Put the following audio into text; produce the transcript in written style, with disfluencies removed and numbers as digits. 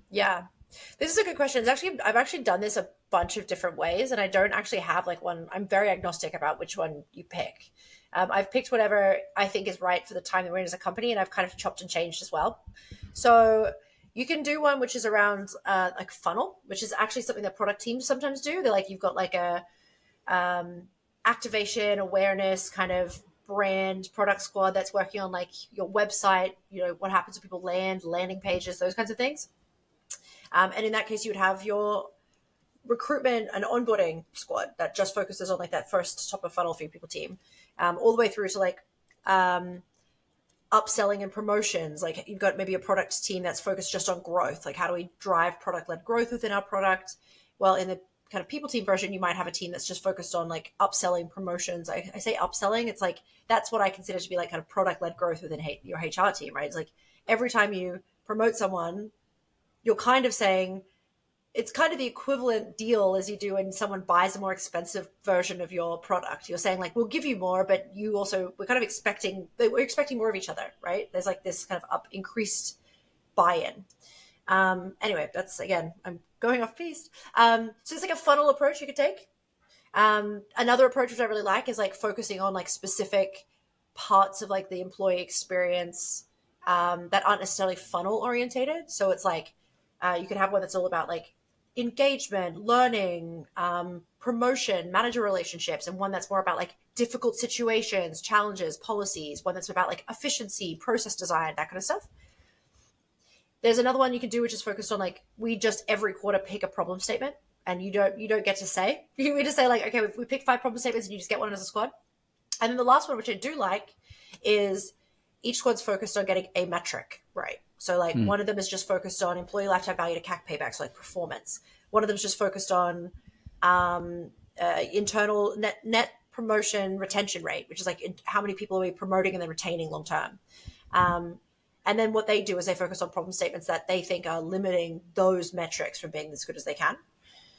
Yeah. This is a good question. I've actually done this a bunch of different ways, and I don't actually have like one. I'm very agnostic about which one you pick. I've picked whatever I think is right for the time that we're in as a company, and I've kind of chopped and changed as well. So you can do one which is around like funnel, which is actually something that product teams sometimes do. They're like, you've got like a activation, awareness, kind of brand product squad that's working on like your website, what happens when people landing pages, those kinds of things. And in that case, you would have your recruitment and onboarding squad that just focuses on like that first top of funnel for your people team, all the way through to like upselling and promotions. Like you've got maybe a product team that's focused just on growth. Like how do we drive product led growth within our product? Well, in the kind of people team version, you might have a team that's just focused on like upselling promotions. I say upselling, it's like that's what I consider to be like kind of product led growth within your HR team, right? It's like every time you promote someone, you're kind of saying, it's kind of the equivalent deal as you do when someone buys a more expensive version of your product. You're saying like, we'll give you more, but we're kind of expecting more of each other, right? There's like this kind of increased buy-in. Anyway, that's, again, I'm going off piste. So it's like a funnel approach you could take. Another approach which I really like is like focusing on like specific parts of like the employee experience that aren't necessarily funnel orientated. So it's like you could have one that's all about like engagement, learning, promotion, manager relationships, and one that's more about like difficult situations, challenges, policies, one that's about like efficiency, process design, that kind of stuff. There's another one you can do which is focused on like, we just every quarter pick a problem statement, and you don't get to say. We just say like, okay, we pick 5 problem statements and you just get one as a squad. And then the last one, which I do like, is each squad's focused on getting a metric right. So like one of them is just focused on employee lifetime value to CAC payback, so like performance. One of them is just focused on internal net promotion retention rate, which is like how many people are we promoting and then retaining long term. And then what they do is they focus on problem statements that they think are limiting those metrics from being as good as they can.